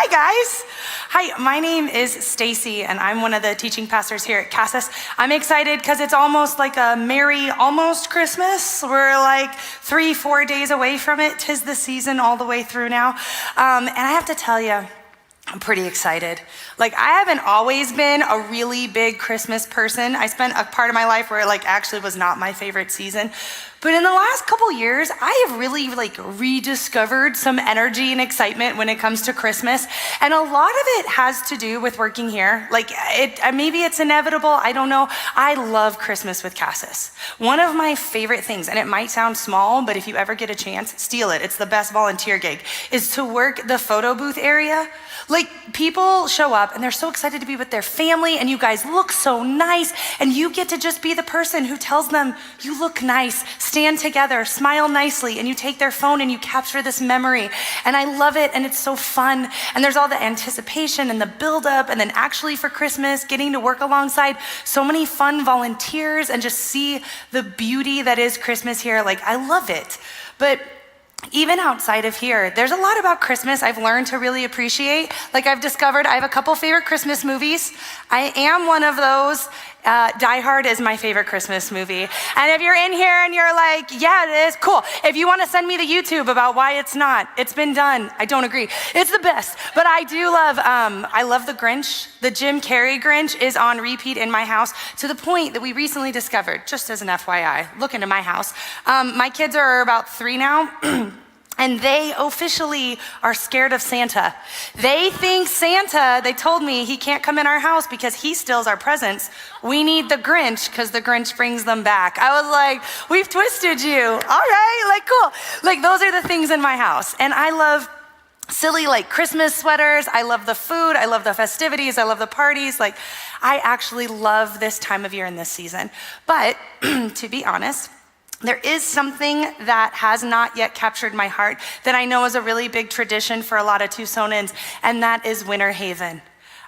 Hi, guys. Hi, my name is Stacie, and I'm one of the teaching pastors here at Casas. I'm excited because it's almost like a merry almost Christmas. We're like 3-4 days away from it. 'Tis the season all the way through now. And I have to tell you, I'm pretty excited. Like, I haven't always been a really big Christmas person. I spent a part of my life where it actually was not my favorite season. But in the last couple years, I have really rediscovered some energy and excitement when it comes to Christmas. And a lot of it has to do with working here. Maybe it's inevitable, I don't know. I love Christmas with Casas. One of my favorite things, and it might sound small, but if you ever get a chance, steal it. It's the best volunteer gig, is to work the photo booth area. People show up and they're so excited to be with their family, and you guys look so nice, and you get to just be the person who tells them, you look nice, stand together, smile nicely, and you take their phone and you capture this memory. And I love it, and it's so fun. And there's all the anticipation and the buildup, and then actually for Christmas, getting to work alongside so many fun volunteers and just see the beauty that is Christmas here. I love it. But even outside of here, there's a lot about Christmas I've learned to really appreciate. I've discovered I have a couple favorite Christmas movies. I am one of those. Die Hard is my favorite Christmas movie. And if you're in here and you're like, yeah, it is, cool. If you want to send me the YouTube about why it's not, it's been done. I don't agree. It's the best. But I do love, I love The Grinch. The Jim Carrey Grinch is on repeat in my house, to the point that we recently discovered, just as an FYI, look into my house. My kids are about 3 now. And they officially are scared of Santa. They think Santa, they told me he can't come in our house because he steals our presents. We need the Grinch because the Grinch brings them back. I was like, we've twisted you. All right, cool. Those are the things in my house. And I love silly Christmas sweaters. I love the food. I love the festivities. I love the parties. I actually love this time of year and this season. But to be honest, there is something that has not yet captured my heart that I know is a really big tradition for a lot of Tucsonans, and that is Winter Haven.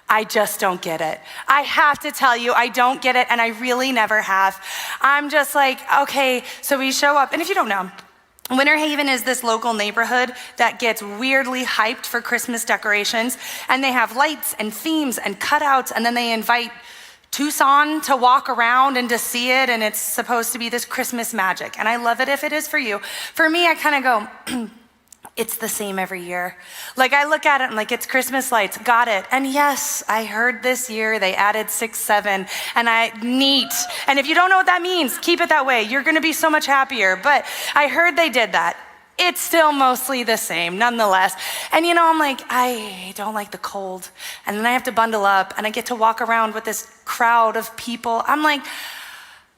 I just don't get it. I have to tell you, I don't get it, and I really never have. I'm just okay, so we show up, and if you don't know, Winter Haven is this local neighborhood that gets weirdly hyped for Christmas decorations, and they have lights and themes and cutouts, and then they invite Tucson to walk around and to see it, and it's supposed to be this Christmas magic. And I love it if it is for you. For me, I kind of go, it's the same every year. I look at it and it's Christmas lights, got it. And yes, I heard this year they added 6, 7, and neat. And if you don't know what that means, keep it that way. You're gonna be so much happier. But I heard they did that. It's still mostly the same, nonetheless. And I'm I don't like the cold. And then I have to bundle up, and I get to walk around with this crowd of people. I'm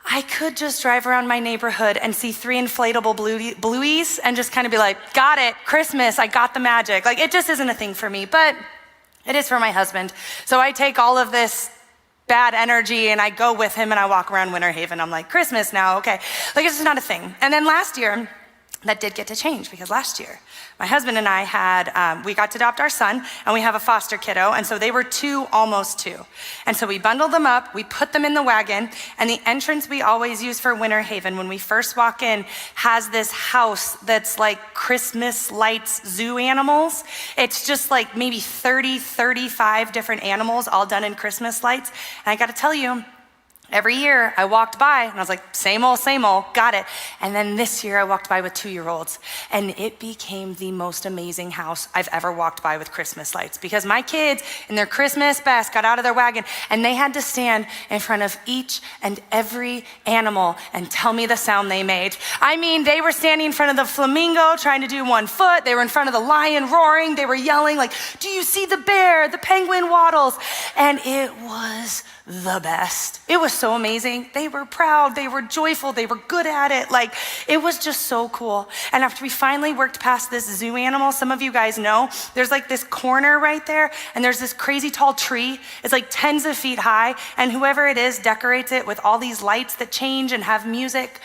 I could just drive around my neighborhood and see 3 inflatable blueies and just kind of be got it, Christmas, I got the magic. It just isn't a thing for me, but it is for my husband. So I take all of this bad energy and I go with him and I walk around Winter Haven. I'm Christmas now, okay. It's just not a thing. And then last year, that did get to change, because last year, my husband and I we got to adopt our son, and we have a foster kiddo, and so they were 2, almost 2. And so we bundled them up, we put them in the wagon, and the entrance we always use for Winter Haven when we first walk in has this house that's Christmas lights, zoo animals. It's just maybe 30, 35 different animals all done in Christmas lights. And I gotta tell you, every year I walked by and I was same old, got it. And then this year I walked by with 2-year-olds, and it became the most amazing house I've ever walked by with Christmas lights, because my kids in their Christmas best got out of their wagon and they had to stand in front of each and every animal and tell me the sound they made. They were standing in front of the flamingo trying to do 1 foot. They were in front of the lion roaring. They were yelling do you see the bear? The penguin waddles. And it was the best. It was so amazing. They were proud, they were joyful, they were good at it. It was just so cool. And after we finally worked past this zoo animal, some of you guys know, there's this corner right there, and there's this crazy tall tree. It's tens of feet high, and whoever it is decorates it with all these lights that change and have music.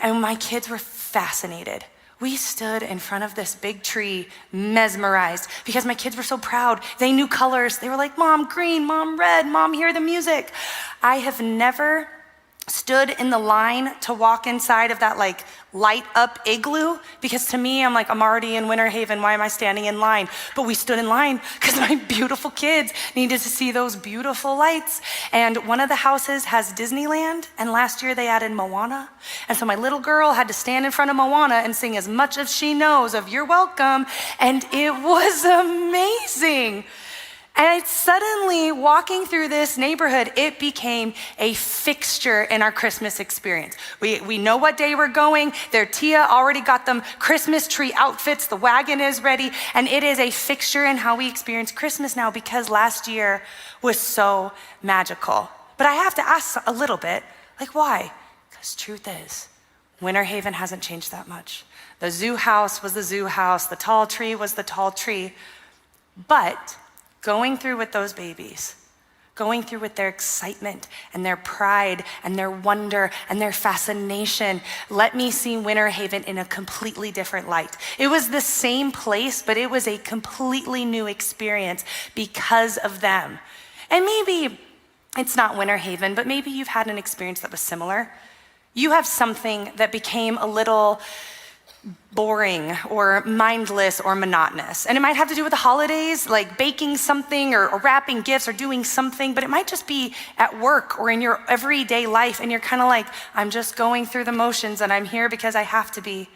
And my kids were fascinated. We stood in front of this big tree, mesmerized, because my kids were so proud. They knew colors. They were Mom, green, Mom, red, Mom, hear the music. I have never stood in the line to walk inside of that like light up igloo, because to me, I'm already in Winter Haven, why am I standing in line? But we stood in line because my beautiful kids needed to see those beautiful lights. And one of the houses has Disneyland, and last year they added Moana. And so my little girl had to stand in front of Moana and sing as much as she knows of "You're Welcome," and it was amazing. And suddenly, walking through this neighborhood, it became a fixture in our Christmas experience. We know what day we're going. Their Tia already got them Christmas tree outfits. The wagon is ready. And it is a fixture in how we experience Christmas now, because last year was so magical. But I have to ask a little bit, like, why? Because truth is, Winter Haven hasn't changed that much. The zoo house was the zoo house. The tall tree was the tall tree. But going through with those babies, going through with their excitement and their pride and their wonder and their fascination, let me see Winter Haven in a completely different light. It was the same place, but it was a completely new experience because of them. And maybe it's not Winter Haven, but maybe you've had an experience that was similar. You have something that became a little boring or mindless or monotonous. And it might have to do with the holidays, like baking something or wrapping gifts or doing something, but it might just be at work or in your everyday life, and you're kind of like, I'm just going through the motions and I'm here because I have to be.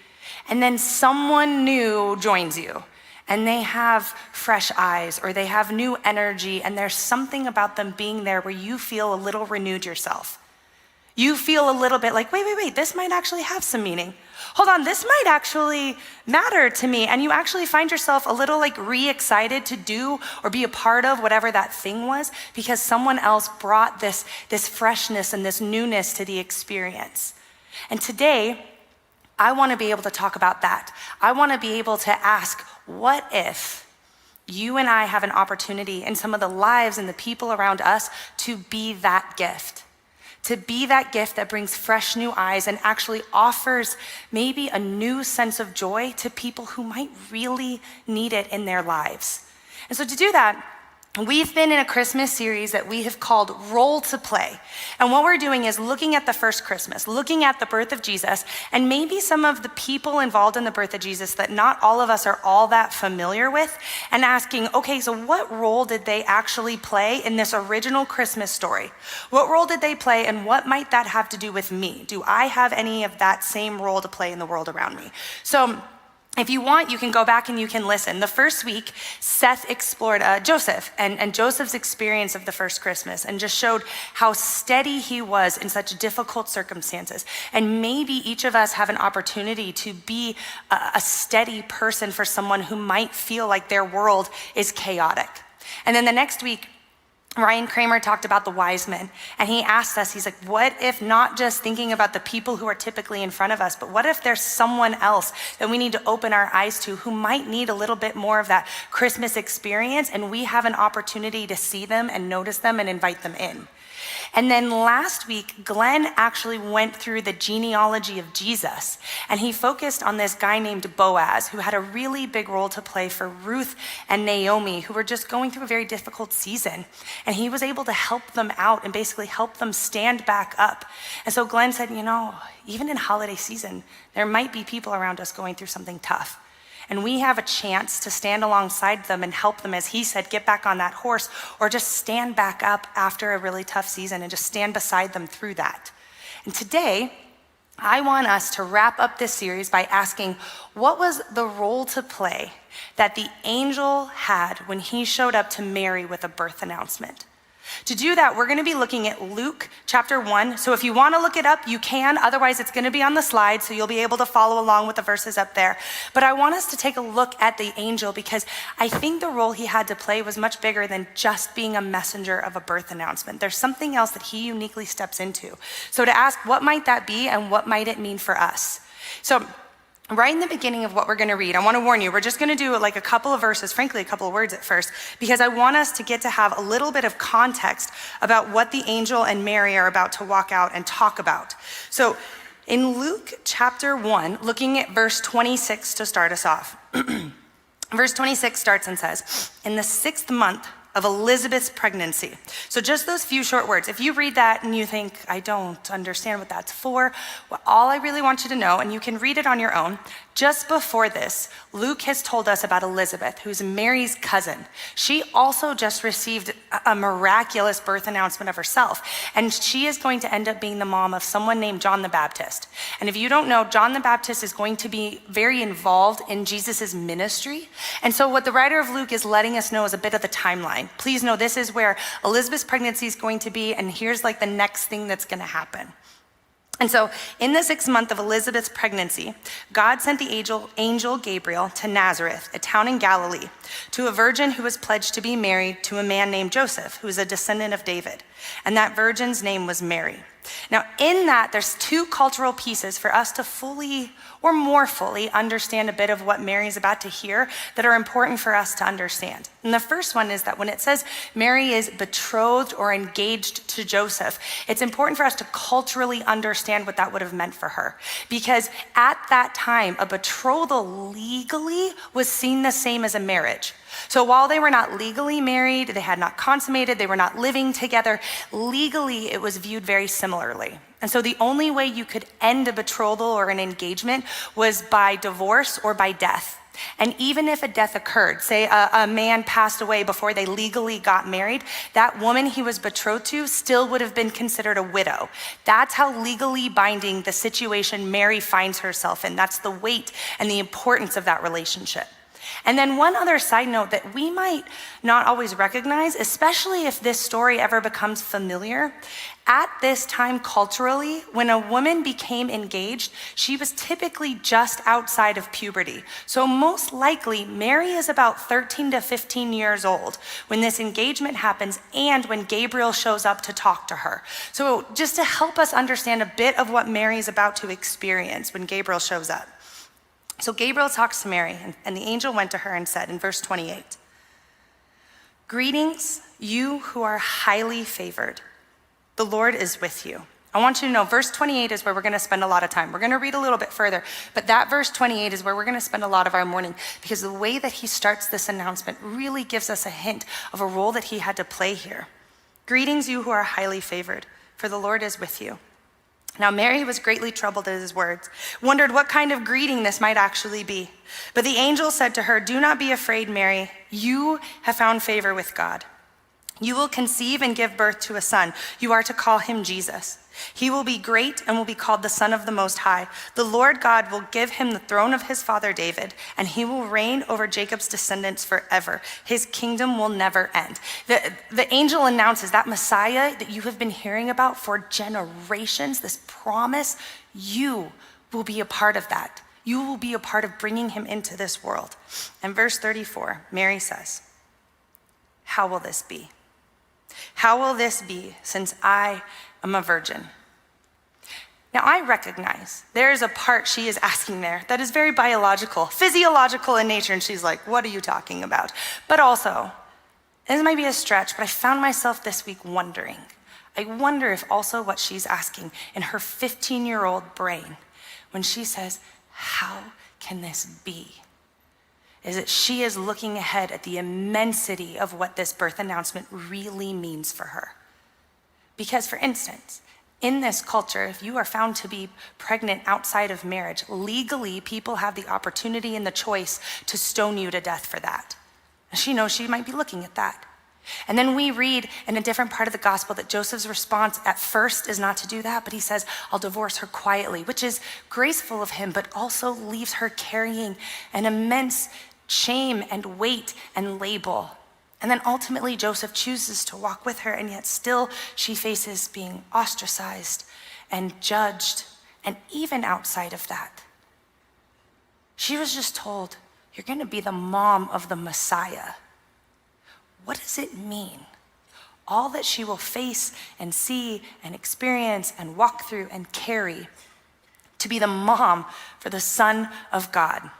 And then someone new joins you, and they have fresh eyes or they have new energy, and there's something about them being there where you feel a little renewed yourself. You feel a little bit like, wait, this might actually have some meaning. Hold on, this might actually matter to me. And you actually find yourself a little like re-excited to do or be a part of whatever that thing was, because someone else brought this freshness and this newness to the experience. And today, I want to be able to talk about that. I want to be able to ask, what if you and I have an opportunity in some of the lives and the people around us to be that gift? To be that gift that brings fresh new eyes and actually offers maybe a new sense of joy to people who might really need it in their lives. And so to do that, we've been in a Christmas series that we have called Role to Play. And what we're doing is looking at the first Christmas, looking at the birth of Jesus, and maybe some of the people involved in the birth of Jesus that not all of us are all that familiar with, and asking, okay, so what role did they actually play in this original Christmas story? What role did they play, and what might that have to do with me? Do I have any of that same role to play in the world around me? So if you want, you can go back and you can listen. The first week, Seth explored Joseph and Joseph's experience of the first Christmas, and just showed how steady he was in such difficult circumstances. And maybe each of us have an opportunity to be a steady person for someone who might feel like their world is chaotic. And then the next week, Ryan Kramer talked about the wise men, and he asked us, he's like, what if not just thinking about the people who are typically in front of us, but what if there's someone else that we need to open our eyes to who might need a little bit more of that Christmas experience, and we have an opportunity to see them and notice them and invite them in. And then last week, Glenn actually went through the genealogy of Jesus, and he focused on this guy named Boaz, who had a really big role to play for Ruth and Naomi, who were just going through a very difficult season. And he was able to help them out and basically help them stand back up. And so Glenn said, even in holiday season, there might be people around us going through something tough. And we have a chance to stand alongside them and help them, as he said, get back on that horse, or just stand back up after a really tough season and just stand beside them through that. And today, I want us to wrap up this series by asking, what was the role to play that the angel had when he showed up to Mary with a birth announcement? To do that, we're going to be looking at Luke chapter 1. So if you want to look it up, you can. Otherwise, it's going to be on the slide, so you'll be able to follow along with the verses up there. But I want us to take a look at the angel, because I think the role he had to play was much bigger than just being a messenger of a birth announcement. There's something else that he uniquely steps into. So to ask, what might that be, and what might it mean for us? So right in the beginning of what we're going to read, I want to warn you, we're just going to do like a couple of verses, frankly, a couple of words at first, because I want us to get to have a little bit of context about what the angel and Mary are about to walk out and talk about. So in Luke chapter 1, looking at verse 26 to start us off, verse 26 starts and says, in the 6th month of Elizabeth's pregnancy. So just those few short words. If you read that and you think, I don't understand what that's for, well, all I really want you to know, and you can read it on your own, just before this, Luke has told us about Elizabeth, who's Mary's cousin. She also just received a miraculous birth announcement of herself, and she is going to end up being the mom of someone named John the Baptist. And if you don't know, John the Baptist is going to be very involved in Jesus's ministry. And so what the writer of Luke is letting us know is a bit of the timeline. Please know this is where Elizabeth's pregnancy is going to be, and here's like the next thing that's going to happen. And so in the 6th month of Elizabeth's pregnancy, God sent the angel Gabriel to Nazareth, a town in Galilee, to a virgin who was pledged to be married to a man named Joseph, who was a descendant of David. And that virgin's name was Mary. Now, in that, there's two cultural pieces for us to fully or more fully understand a bit of what Mary's about to hear that are important for us to understand. And the first one is that when it says Mary is betrothed or engaged to Joseph, it's important for us to culturally understand what that would have meant for her. Because at that time, a betrothal legally was seen the same as a marriage. So while they were not legally married, they had not consummated, they were not living together, legally it was viewed very similarly. And so the only way you could end a betrothal or an engagement was by divorce or by death. And even if a death occurred, say a man passed away before they legally got married, that woman he was betrothed to still would have been considered a widow. That's how legally binding the situation Mary finds herself in. That's the weight and the importance of that relationship. And then one other side note that we might not always recognize, especially if this story ever becomes familiar, at this time culturally, when a woman became engaged, she was typically just outside of puberty. So most likely, Mary is about 13 to 15 years old when this engagement happens and when Gabriel shows up to talk to her. So just to help us understand a bit of what Mary is about to experience when Gabriel shows up. So Gabriel talks to Mary, and the angel went to her and said in verse 28, "Greetings, you who are highly favored. The Lord is with you." I want you to know, verse 28 is where we're going to spend a lot of time. We're going to read a little bit further, but that verse 28 is where we're going to spend a lot of our morning, because the way that he starts this announcement really gives us a hint of a role that he had to play here. "Greetings, you who are highly favored, for the Lord is with you." Now Mary was greatly troubled at his words, wondered what kind of greeting this might actually be. But the angel said to her, "Do not be afraid, Mary. You have found favor with God. You will conceive and give birth to a son. You are to call him Jesus. He will be great and will be called the Son of the Most High. The Lord God will give him the throne of his father David, and he will reign over Jacob's descendants forever. His kingdom will never end." The angel announces that Messiah that you have been hearing about for generations, this promise, you will be a part of that. You will be a part of bringing him into this world. And verse 34, Mary says, "How will this be? How will this be since I am a virgin?" Now I recognize there is a part she is asking there that is very biological, physiological in nature, and she's like, what are you talking about? But also, this might be a stretch, but I found myself this week wondering. I wonder if also what she's asking in her 15-year-old brain when she says, how can this be? Is that she is looking ahead at the immensity of what this birth announcement really means for her. Because, for instance, in this culture, if you are found to be pregnant outside of marriage, legally, people have the opportunity and the choice to stone you to death for that. And she knows she might be looking at that. And then we read in a different part of the gospel that Joseph's response at first is not to do that, but he says, "I'll divorce her quietly," which is graceful of him, but also leaves her carrying an immense shame and weight and label. And then ultimately Joseph chooses to walk with her, and yet still she faces being ostracized and judged, and even outside of that. She was just told, you're going to be the mom of the Messiah. What does it mean? All that she will face and see and experience and walk through and carry to be the mom for the Son of God.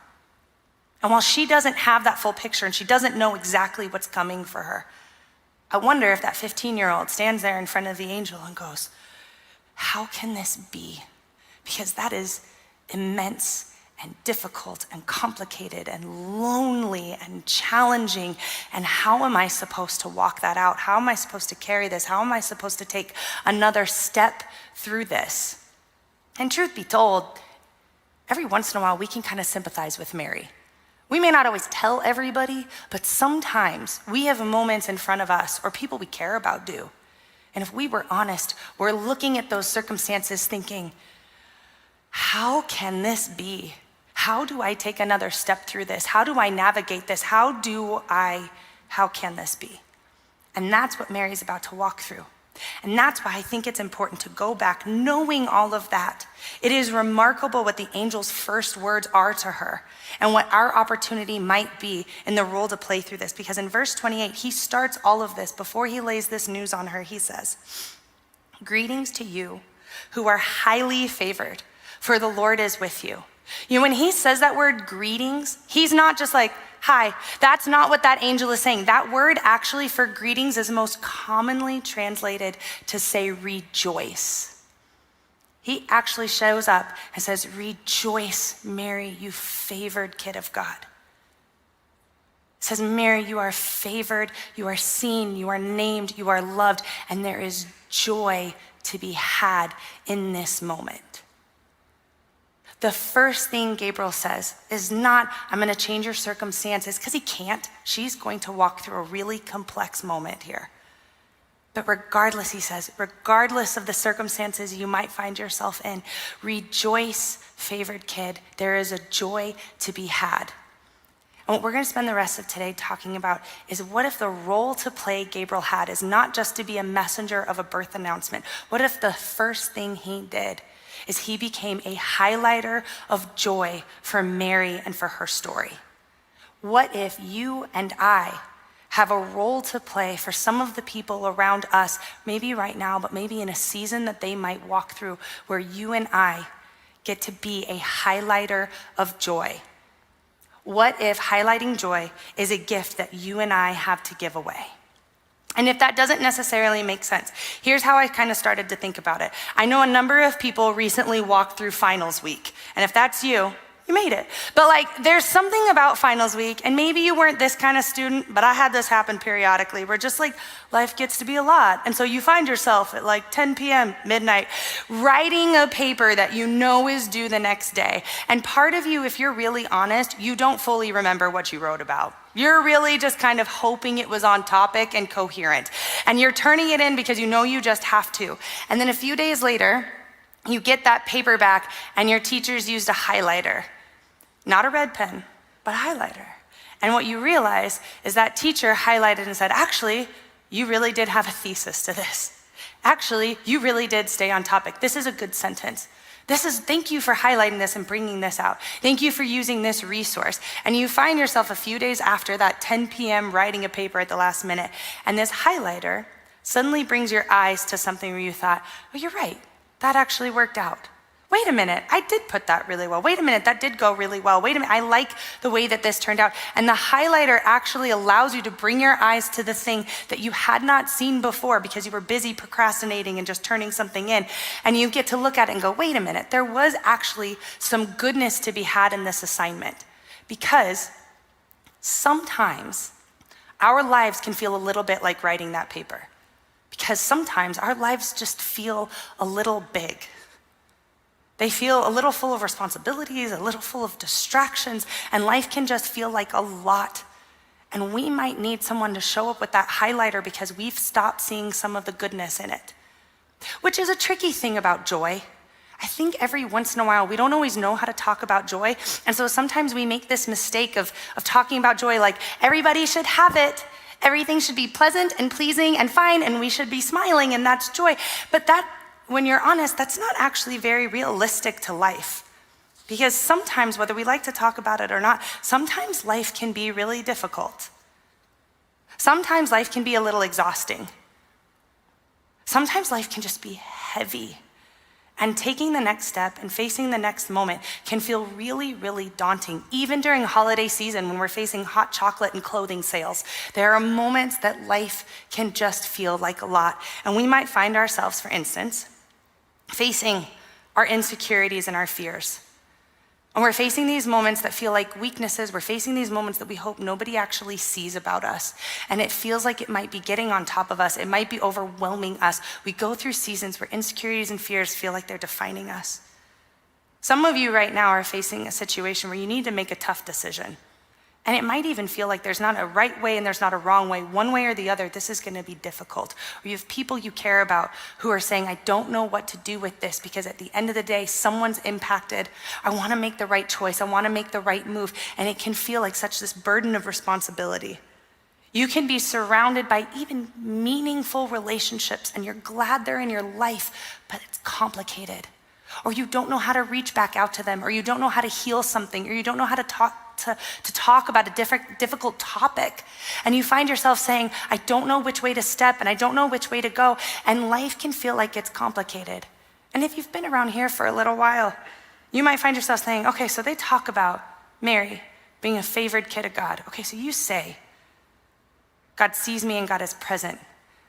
And while she doesn't have that full picture and she doesn't know exactly what's coming for her, I wonder if that 15-year-old stands there in front of the angel and goes, how can this be? Because that is immense and difficult and complicated and lonely and challenging. And how am I supposed to walk that out? How am I supposed to carry this? How am I supposed to take another step through this? And truth be told, every once in a while we can kind of sympathize with Mary. We may not always tell everybody, but sometimes we have moments in front of us, or people we care about do. And if we were honest, we're looking at those circumstances thinking, how can this be? How do I take another step through this? How do I navigate this? How can this be? And that's what Mary's about to walk through. And that's why I think it's important to go back knowing all of that. It is remarkable what the angel's first words are to her and what our opportunity might be in the role to play through this. Because in verse 28, he starts all of this. Before he lays this news on her, he says, "Greetings to you who are highly favored, for the Lord is with you." You know, when he says that word greetings, he's not just like, hi. That's not what that angel is saying. That word actually for greetings is most commonly translated to say rejoice. He actually shows up and says, "Rejoice, Mary, you favored kid of God." It says, "Mary, you are favored, you are seen, you are named, you are loved, and there is joy to be had in this moment." The first thing Gabriel says is not, "I'm going to change your circumstances," because he can't. She's going to walk through a really complex moment here. But regardless, he says, regardless of the circumstances you might find yourself in, rejoice, favored kid. There is a joy to be had. And what we're going to spend the rest of today talking about is, what if the role to play Gabriel had is not just to be a messenger of a birth announcement? What if the first thing he did is he became a highlighter of joy for Mary and for her story? What if you and I have a role to play for some of the people around us, maybe right now, but maybe in a season that they might walk through, where you and I get to be a highlighter of joy? What if highlighting joy is a gift that you and I have to give away? And if that doesn't necessarily make sense, here's how I kind of started to think about it. I know a number of people recently walked through finals week. And if that's you, you made it. But there's something about finals week, and maybe you weren't this kind of student, but I had this happen periodically, where just life gets to be a lot. And so you find yourself at 10 p.m., midnight, writing a paper that you know is due the next day. And part of you, if you're really honest, you don't fully remember what you wrote about. You're really just kind of hoping it was on topic and coherent. And you're turning it in because you know you just have to. And then a few days later, you get that paper back and your teacher's used a highlighter. Not a red pen, but a highlighter. And what you realize is that teacher highlighted and said, "Actually, you really did have a thesis to this. Actually, you really did stay on topic. This is a good sentence. Thank you for highlighting this and bringing this out. Thank you for using this resource." And you find yourself a few days after that 10 p.m. writing a paper at the last minute, and this highlighter suddenly brings your eyes to something where you thought, "Oh, you're right. That actually worked out. Wait a minute, I did put that really well. Wait a minute, that did go really well. Wait a minute, I like the way that this turned out." And the highlighter actually allows you to bring your eyes to the thing that you had not seen before because you were busy procrastinating and just turning something in. And you get to look at it and go, "Wait a minute, there was actually some goodness to be had in this assignment." Because sometimes our lives can feel a little bit like writing that paper. Because sometimes our lives just feel a little big. They feel a little full of responsibilities, a little full of distractions, and life can just feel like a lot. And we might need someone to show up with that highlighter because we've stopped seeing some of the goodness in it, which is a tricky thing about joy. I think every once in a while, we don't always know how to talk about joy. And so sometimes we make this mistake of talking about joy like everybody should have it. Everything should be pleasant and pleasing and fine, and we should be smiling, and that's joy. But that, when you're honest, that's not actually very realistic to life. Because sometimes, whether we like to talk about it or not, sometimes life can be really difficult. Sometimes life can be a little exhausting. Sometimes life can just be heavy. And taking the next step and facing the next moment can feel really, really daunting. Even during holiday season when we're facing hot chocolate and clothing sales, there are moments that life can just feel like a lot. And we might find ourselves, for instance, facing our insecurities and our fears. And we're facing these moments that feel like weaknesses. We're facing these moments that we hope nobody actually sees about us. And it feels like it might be getting on top of us. It might be overwhelming us. We go through seasons where insecurities and fears feel like they're defining us. Some of you right now are facing a situation where you need to make a tough decision. And it might even feel like there's not a right way and there's not a wrong way. One way or the other, this is gonna be difficult. Or you have people you care about who are saying, I don't know what to do with this because at the end of the day, someone's impacted. I wanna make the right choice. I wanna make the right move. And it can feel like such this burden of responsibility. You can be surrounded by even meaningful relationships and you're glad they're in your life, but it's complicated. Or you don't know how to reach back out to them, or you don't know how to heal something, or you don't know how to talk about a difficult topic. And you find yourself saying, I don't know which way to step and I don't know which way to go. And life can feel like it's complicated. And if you've been around here for a little while, you might find yourself saying, okay, so they talk about Mary being a favored kid of God. Okay, so you say, God sees me and God is present.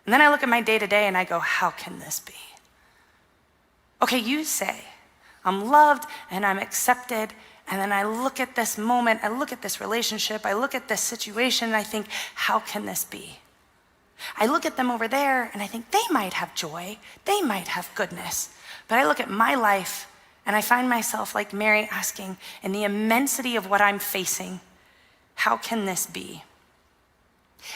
And then I look at my day-to-day and I go, how can this be? Okay, you say, I'm loved and I'm accepted. And then I look at this moment, I look at this relationship, I look at this situation, and I think, how can this be? I look at them over there and I think they might have joy, they might have goodness. But I look at my life and I find myself like Mary asking, in the immensity of what I'm facing, how can this be?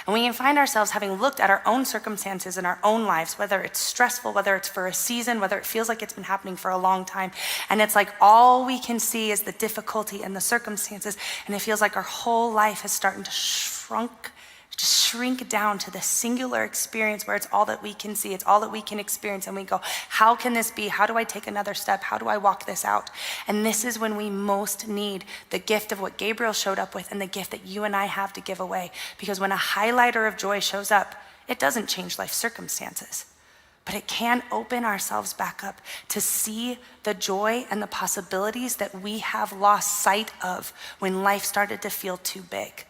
And we can find ourselves having looked at our own circumstances in our own lives, whether it's stressful, whether it's for a season, whether it feels like it's been happening for a long time. And it's like all we can see is the difficulty and the circumstances. And it feels like our whole life is starting to shrink down to the singular experience where it's all that we can see, it's all that we can experience. And we go, how can this be? How do I take another step? How do I walk this out? And this is when we most need the gift of what Gabriel showed up with and the gift that you and I have to give away. Because when a highlighter of joy shows up, it doesn't change life circumstances, but it can open ourselves back up to see the joy and the possibilities that we have lost sight of when life started to feel too big.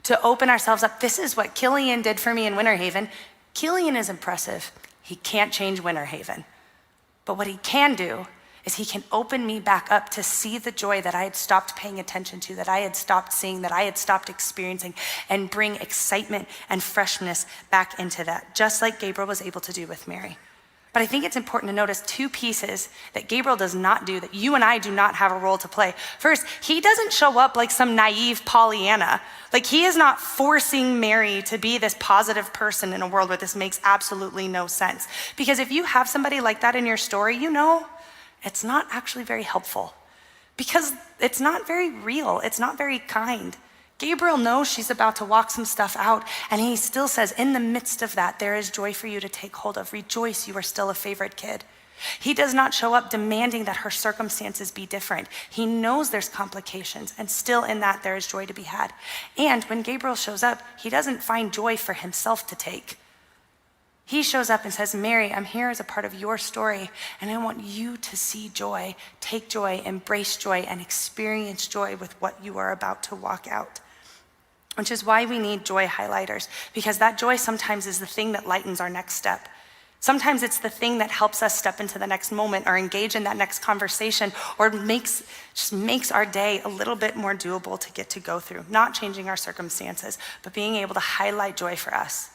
To open ourselves up. This is what Killian did for me in Winter Haven. Killian is impressive. He can't change Winter Haven. But what he can do is he can open me back up to see the joy that I had stopped paying attention to, that I had stopped seeing, that I had stopped experiencing, and bring excitement and freshness back into that, just like Gabriel was able to do with Mary. But I think it's important to notice two pieces that Gabriel does not do, that you and I do not have a role to play. First, he doesn't show up like some naive Pollyanna. Like he is not forcing Mary to be this positive person in a world where this makes absolutely no sense. Because if you have somebody like that in your story, you know, it's not actually very helpful. Because it's not very real, it's not very kind. Gabriel knows she's about to walk some stuff out, and he still says, in the midst of that, there is joy for you to take hold of. Rejoice, you are still a favorite kid. He does not show up demanding that her circumstances be different. He knows there's complications, and still in that, there is joy to be had. And when Gabriel shows up, he doesn't find joy for himself to take. He shows up and says, Mary, I'm here as a part of your story, and I want you to see joy, take joy, embrace joy, and experience joy with what you are about to walk out. Which is why we need joy highlighters, because that joy sometimes is the thing that lightens our next step. Sometimes it's the thing that helps us step into the next moment or engage in that next conversation, or just makes our day a little bit more doable to get to go through. Not changing our circumstances, but being able to highlight joy for us.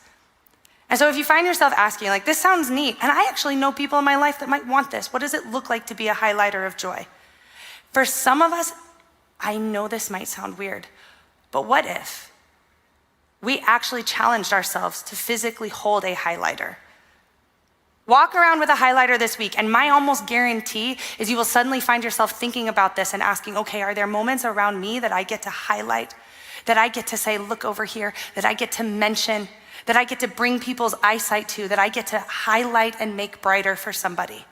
And so if you find yourself asking, like, this sounds neat, and I actually know people in my life that might want this. What does it look like to be a highlighter of joy? For some of us, I know this might sound weird, but what if we actually challenged ourselves to physically hold a highlighter? Walk around with a highlighter this week, and my almost guarantee is you will suddenly find yourself thinking about this and asking, okay, are there moments around me that I get to highlight, that I get to say, look over here, that I get to mention, that I get to bring people's eyesight to, that I get to highlight and make brighter for somebody?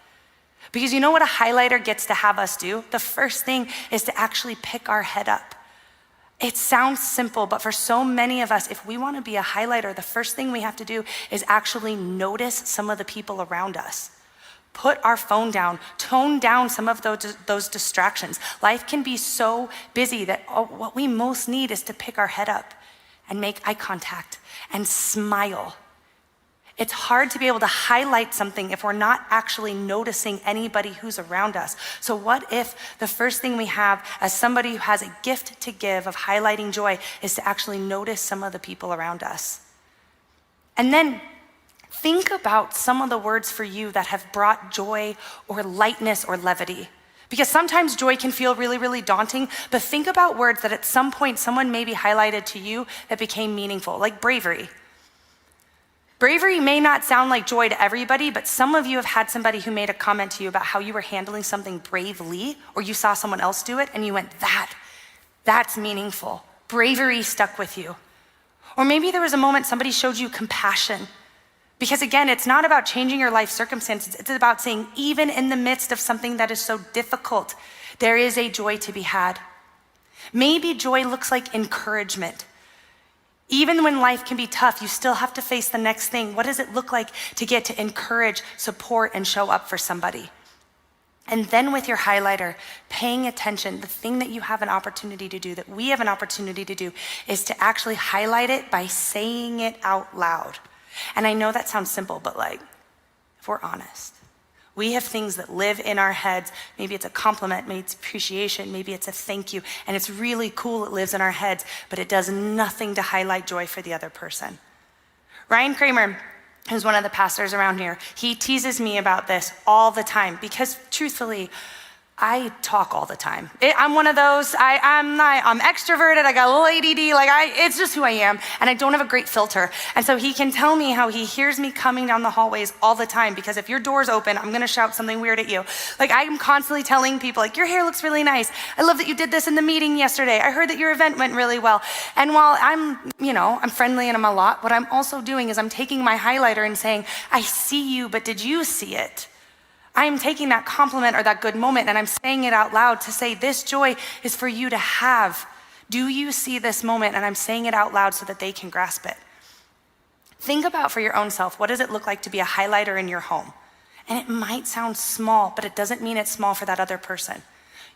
Because you know what a highlighter gets to have us do? The first thing is to actually pick our head up. It sounds simple, but for so many of us, if we want to be a highlighter, the first thing we have to do is actually notice some of the people around us. Put our phone down, tone down some of those distractions. Life can be so busy that what we most need is to pick our head up and make eye contact and smile. It's hard to be able to highlight something if we're not actually noticing anybody who's around us. So what if the first thing we have as somebody who has a gift to give of highlighting joy is to actually notice some of the people around us? And then think about some of the words for you that have brought joy or lightness or levity. Because sometimes joy can feel really, really daunting, but think about words that at some point someone maybe highlighted to you that became meaningful, like bravery. Bravery may not sound like joy to everybody, but some of you have had somebody who made a comment to you about how you were handling something bravely, or you saw someone else do it and you went, that's meaningful. Bravery stuck with you. Or maybe there was a moment somebody showed you compassion. Because again, it's not about changing your life circumstances. It's about saying, even in the midst of something that is so difficult, there is a joy to be had. Maybe joy looks like encouragement. Even when life can be tough, you still have to face the next thing. What does it look like to get to encourage, support, and show up for somebody? And then with your highlighter, paying attention, the thing that you have an opportunity to do, that we have an opportunity to do, is to actually highlight it by saying it out loud. And I know that sounds simple, but if we're honest, we have things that live in our heads. Maybe it's a compliment, maybe it's appreciation, maybe it's a thank you. And it's really cool it lives in our heads, but it does nothing to highlight joy for the other person. Ryan Kramer, who's one of the pastors around here, he teases me about this all the time because truthfully, I talk all the time. I'm one of those, I'm extroverted, I got a little ADD, it's just who I am, and I don't have a great filter. And so he can tell me how he hears me coming down the hallways all the time, because if your door's open, I'm gonna shout something weird at you. I'm constantly telling people, your hair looks really nice. I love that you did this in the meeting yesterday. I heard that your event went really well. And while I'm friendly and I'm a lot, what I'm also doing is I'm taking my highlighter and saying, I see you, but did you see it? I'm taking that compliment or that good moment and I'm saying it out loud to say, this joy is for you to have. Do you see this moment? And I'm saying it out loud so that they can grasp it. Think about for your own self, what does it look like to be a highlighter in your home? And it might sound small, but it doesn't mean it's small for that other person.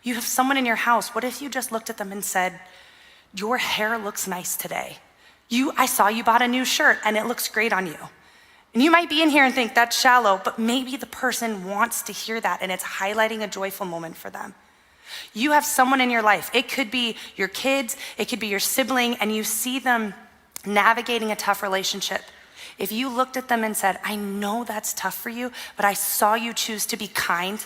You have someone in your house. What if you just looked at them and said, your hair looks nice today. I saw you bought a new shirt and it looks great on you. And you might be in here and think that's shallow, but maybe the person wants to hear that and it's highlighting a joyful moment for them. You have someone in your life. It could be your kids, it could be your sibling, and you see them navigating a tough relationship. If you looked at them and said, I know that's tough for you, but I saw you choose to be kind.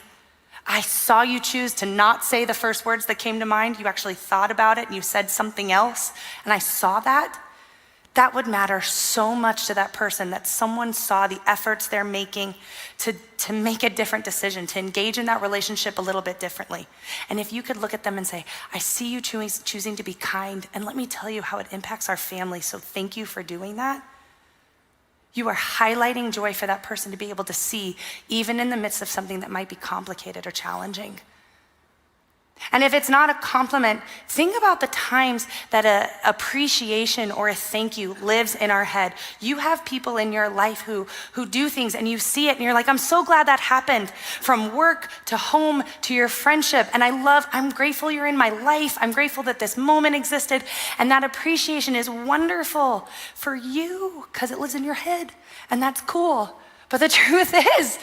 I saw you choose to not say the first words that came to mind. You actually thought about it and you said something else. And I saw that. That would matter so much to that person, that someone saw the efforts they're making to make a different decision, to engage in that relationship a little bit differently. And if you could look at them and say, I see you choosing to be kind, and let me tell you how it impacts our family, so thank you for doing that. You are highlighting joy for that person to be able to see, even in the midst of something that might be complicated or challenging. And if it's not a compliment, think about the times that an appreciation or a thank you lives in our head. You have people in your life who do things and you see it and you're like, I'm so glad that happened, from work to home to your friendship. And I'm grateful you're in my life. I'm grateful that this moment existed. And that appreciation is wonderful for you because it lives in your head, and that's cool. But the truth is,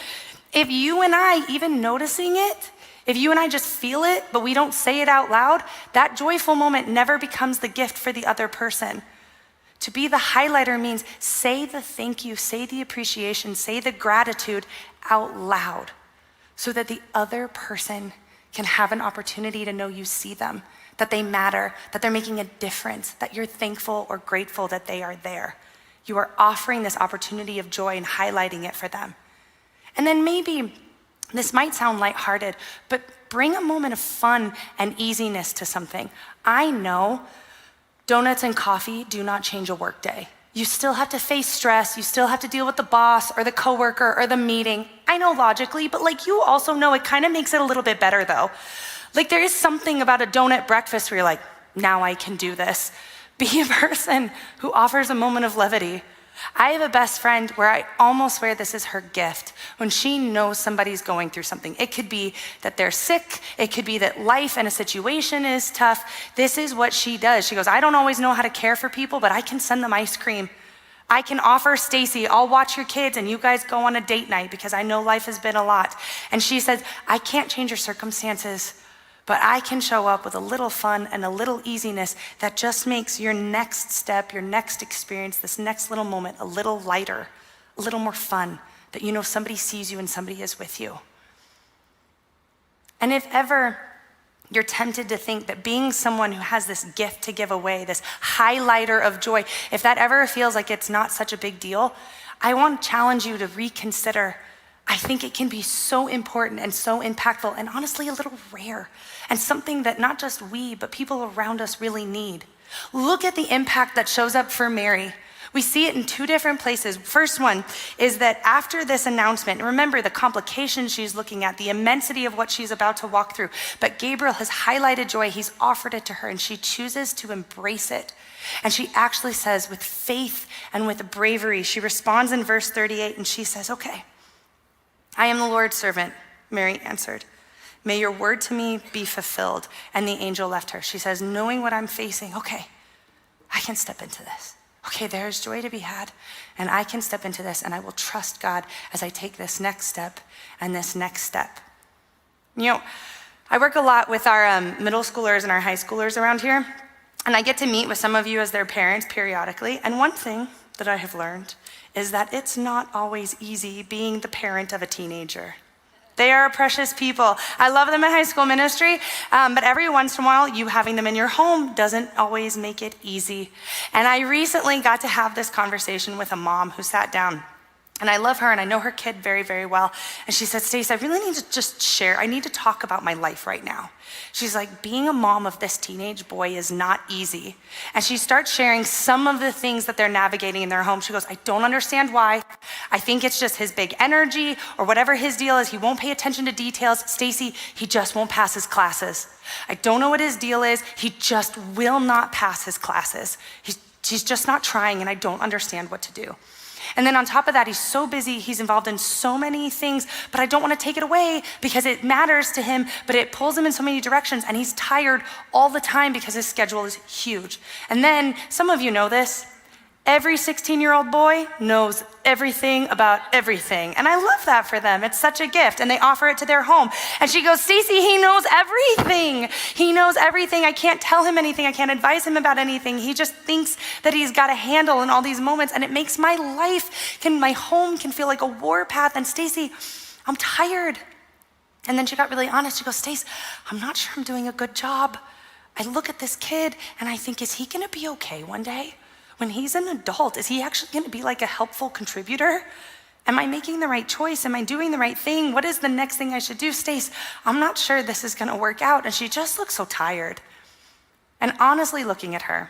if you and I, even noticing it, if you and I just feel it, but we don't say it out loud, that joyful moment never becomes the gift for the other person. To be the highlighter means say the thank you, say the appreciation, say the gratitude out loud so that the other person can have an opportunity to know you see them, that they matter, that they're making a difference, that you're thankful or grateful that they are there. You are offering this opportunity of joy and highlighting it for them. And then maybe this might sound lighthearted, but bring a moment of fun and easiness to something. I know donuts and coffee do not change a workday. You still have to face stress. You still have to deal with the boss or the coworker or the meeting. I know logically, but you also know it kind of makes it a little bit better though. There is something about a donut breakfast where you're like, now I can do this. Be a person who offers a moment of levity. I have a best friend where I almost swear this is her gift when she knows somebody's going through something. It could be that they're sick. It could be that life and a situation is tough. This is what she does. She goes, I don't always know how to care for people, but I can send them ice cream. I can offer Stacie, I'll watch your kids and you guys go on a date night because I know life has been a lot. And she says, I can't change your circumstances, but I can show up with a little fun and a little easiness that just makes your next step, your next experience, this next little moment a little lighter, a little more fun, that you know somebody sees you and somebody is with you. And if ever you're tempted to think that being someone who has this gift to give away, this highlighter of joy, if that ever feels like it's not such a big deal, I want to challenge you to reconsider. I think it can be so important and so impactful and honestly a little rare and something that not just we, but people around us really need. Look at the impact that shows up for Mary. We see it in two different places. First one is that after this announcement, remember the complications she's looking at, the immensity of what she's about to walk through, but Gabriel has highlighted joy, he's offered it to her, and she chooses to embrace it. And she actually says, with faith and with bravery, she responds in verse 38, and she says, okay, I am the Lord's servant, Mary answered. May your word to me be fulfilled. And the angel left her. She says, knowing what I'm facing, okay, I can step into this. Okay, there's joy to be had, and I can step into this, and I will trust God as I take this next step and this next step. You know, I work a lot with our middle schoolers and our high schoolers around here, and I get to meet with some of you as their parents periodically, and one thing that I have learned is that it's not always easy being the parent of a teenager. They are precious people. I love them in high school ministry, but every once in a while, you having them in your home doesn't always make it easy. And I recently got to have this conversation with a mom who sat down. And I love her, and I know her kid very, very well. And she said, Stacie, I really need to just share. I need to talk about my life right now. She's like, being a mom of this teenage boy is not easy. And she starts sharing some of the things that they're navigating in their home. She goes, I don't understand why. I think it's just his big energy or whatever his deal is. He won't pay attention to details. Stacie, he just won't pass his classes. I don't know what his deal is. He just will not pass his classes. He's just not trying, and I don't understand what to do. And then on top of that, he's so busy, he's involved in so many things, but I don't want to take it away because it matters to him, but it pulls him in so many directions, and he's tired all the time because his schedule is huge. And then, some of you know this, every 16-year-old boy knows everything about everything. And I love that for them. It's such a gift. And they offer it to their home. And she goes, Stacie, he knows everything. He knows everything. I can't tell him anything. I can't advise him about anything. He just thinks that he's got a handle in all these moments. And it makes my home can feel like a warpath. And Stacie, I'm tired. And then she got really honest. She goes, Stacie, I'm not sure I'm doing a good job. I look at this kid and I think, is he gonna be okay one day? When he's an adult, is he actually going to be like a helpful contributor? Am I making the right choice? Am I doing the right thing? What is the next thing I should do? Stace, I'm not sure this is going to work out. And she just looks so tired. And honestly, looking at her,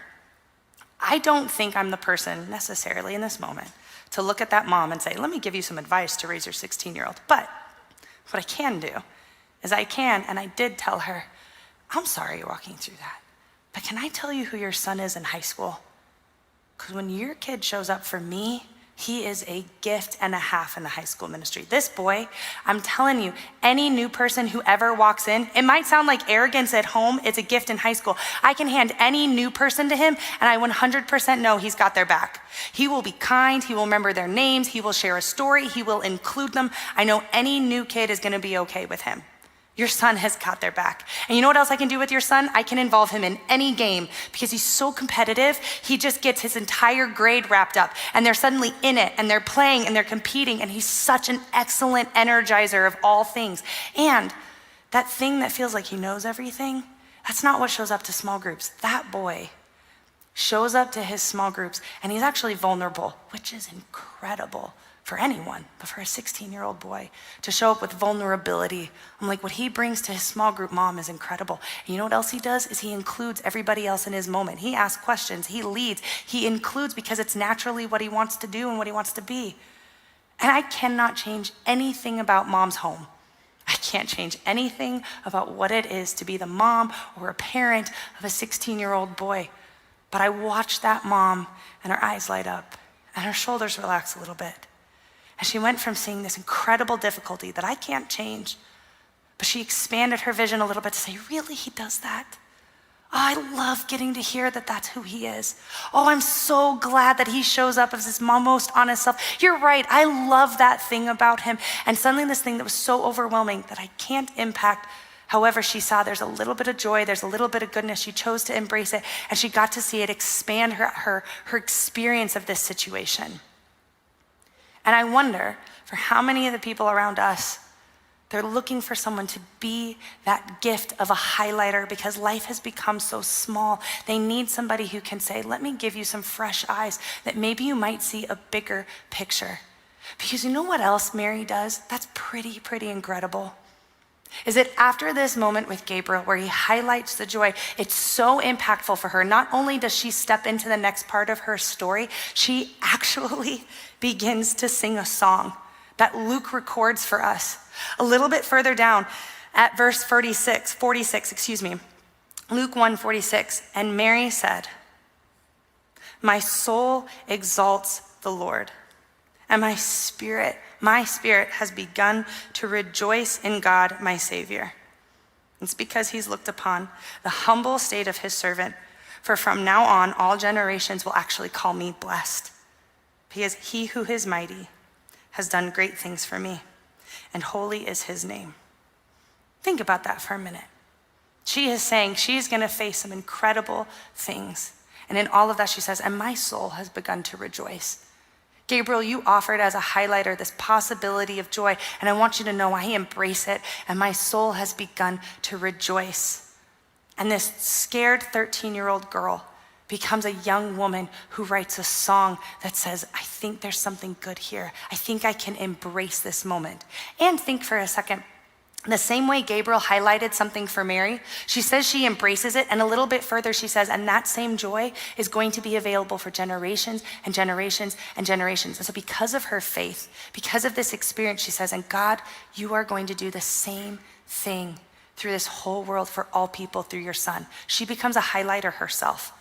I don't think I'm the person necessarily in this moment to look at that mom and say, let me give you some advice to raise your 16-year-old. But what I can do is and I did tell her, I'm sorry you're walking through that, but can I tell you who your son is in high school? Because when your kid shows up for me, he is a gift and a half in the high school ministry. This boy, I'm telling you, any new person who ever walks in, it might sound like arrogance at home, it's a gift in high school. I can hand any new person to him, and I 100% know he's got their back. He will be kind, he will remember their names, he will share a story, he will include them. I know any new kid is gonna be okay with him. Your son has got their back. And you know what else I can do with your son? I can involve him in any game because he's so competitive. He just gets his entire grade wrapped up and they're suddenly in it and they're playing and they're competing, and he's such an excellent energizer of all things. And that thing that feels like he knows everything, that's not what shows up to small groups. That boy shows up to his small groups and he's actually vulnerable, which is incredible for anyone, but for a 16-year-old boy to show up with vulnerability. I'm like, what he brings to his small group mom is incredible. And you know what else he does is he includes everybody else in his moment. He asks questions, he leads, he includes because it's naturally what he wants to do and what he wants to be. And I cannot change anything about mom's home. I can't change anything about what it is to be the mom or a parent of a 16-year-old boy. But I watch that mom and her eyes light up and her shoulders relax a little bit. And she went from seeing this incredible difficulty that I can't change, but she expanded her vision a little bit to say, really, he does that? Oh, I love getting to hear that that's who he is. Oh, I'm so glad that he shows up as his most honest self. You're right, I love that thing about him. And suddenly this thing that was so overwhelming that I can't impact. However, she saw there's a little bit of joy, there's a little bit of goodness. She chose to embrace it, and she got to see it expand her experience of this situation. And I wonder for how many of the people around us, they're looking for someone to be that gift of a highlighter because life has become so small. They need somebody who can say, let me give you some fresh eyes that maybe you might see a bigger picture. Because you know what else Mary does? That's pretty incredible. Is that after this moment with Gabriel where he highlights the joy, it's so impactful for her. Not only does she step into the next part of her story, she actually begins to sing a song that Luke records for us. A little bit further down at verse 46, Luke 1:46, and Mary said, my soul exalts the Lord, and my spirit has begun to rejoice in God, my Savior. It's because he's looked upon the humble state of his servant, for from now on, all generations will actually call me blessed, because he who is mighty has done great things for me, and holy is his name. Think about that for a minute. She is saying she's gonna face some incredible things. And in all of that, she says, and my soul has begun to rejoice. Gabriel, you offered as a highlighter this possibility of joy, and I want you to know I embrace it, and my soul has begun to rejoice. And this scared 13-year-old girl becomes a young woman who writes a song that says, I think there's something good here. I think I can embrace this moment. And think for a second, the same way Gabriel highlighted something for Mary, she says she embraces it, and a little bit further she says, and that same joy is going to be available for generations and generations and generations. And so because of her faith, because of this experience, she says, and God, you are going to do the same thing through this whole world for all people through your son. She becomes a highlighter herself,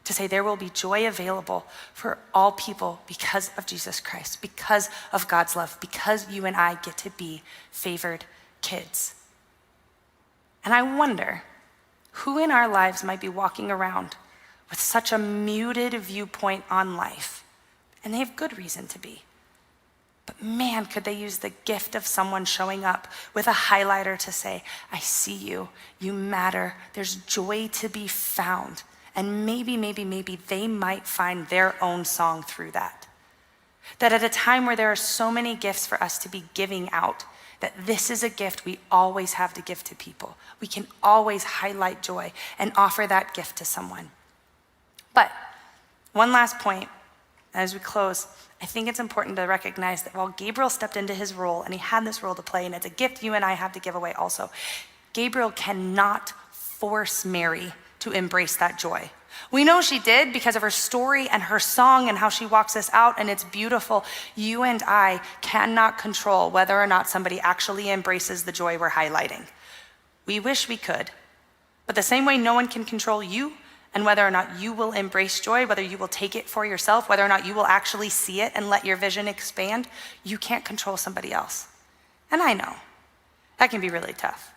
to say there will be joy available for all people because of Jesus Christ, because of God's love, because you and I get to be favored kids. And I wonder who in our lives might be walking around with such a muted viewpoint on life, and they have good reason to be. But man, could they use the gift of someone showing up with a highlighter to say, I see you, you matter, there's joy to be found. And maybe they might find their own song through that. That at a time where there are so many gifts for us to be giving out, that this is a gift we always have to give to people. We can always highlight joy and offer that gift to someone. But one last point as we close, I think it's important to recognize that while Gabriel stepped into his role and he had this role to play, and it's a gift you and I have to give away also, Gabriel cannot force Mary to embrace that joy. We know she did because of her story and her song and how she walks us out, and it's beautiful. You and I cannot control whether or not somebody actually embraces the joy we're highlighting. We wish we could, but the same way no one can control you and whether or not you will embrace joy, whether you will take it for yourself, whether or not you will actually see it and let your vision expand, you can't control somebody else. And I know that can be really tough.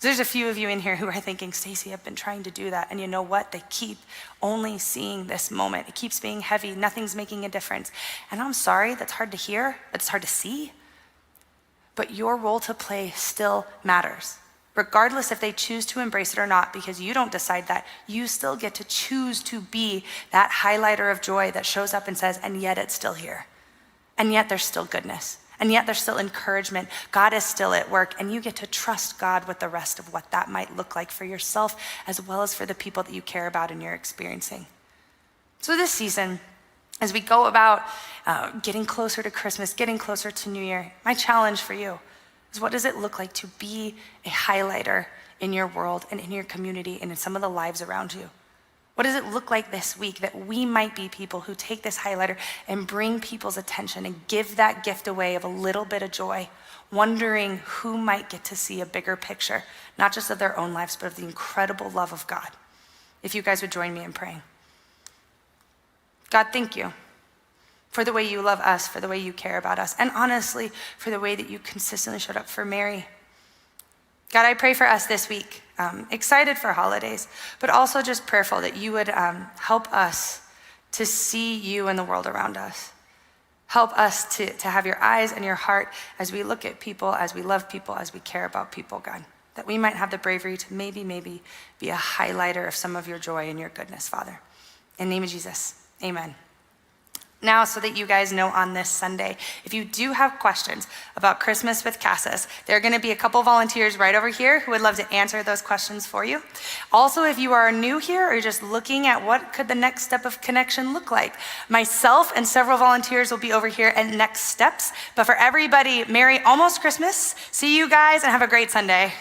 There's a few of you in here who are thinking, Stacie, I've been trying to do that. And you know what? They keep only seeing this moment. It keeps being heavy. Nothing's making a difference. And I'm sorry, that's hard to hear. It's hard to see. But your role to play still matters. Regardless if they choose to embrace it or not, because you don't decide that, you still get to choose to be that highlighter of joy that shows up and says, and yet it's still here. And yet there's still goodness. And yet there's still encouragement. God is still at work, and you get to trust God with the rest of what that might look like for yourself, as well as for the people that you care about and you're experiencing. So this season, as we go about getting closer to Christmas, getting closer to New Year, my challenge for you is, what does it look like to be a highlighter in your world and in your community and in some of the lives around you? What does it look like this week that we might be people who take this highlighter and bring people's attention and give that gift away of a little bit of joy, wondering who might get to see a bigger picture, not just of their own lives, but of the incredible love of God? If you guys would join me in praying. God, thank you for the way you love us, for the way you care about us, and honestly, for the way that you consistently showed up for Mary. God, I pray for us this week, excited for holidays, but also just prayerful that you would help us to see you in the world around us. Help us to have your eyes and your heart as we look at people, as we love people, as we care about people, God. That we might have the bravery to maybe be a highlighter of some of your joy and your goodness, Father. In the name of Jesus, amen. Now, so that you guys know on this Sunday, if you do have questions about Christmas with Casas, there are going to be a couple volunteers right over here who would love to answer those questions for you. Also, if you are new here or you're just looking at what could the next step of connection look like, myself and several volunteers will be over here at Next Steps. But for everybody, Merry almost Christmas. See you guys and have a great Sunday.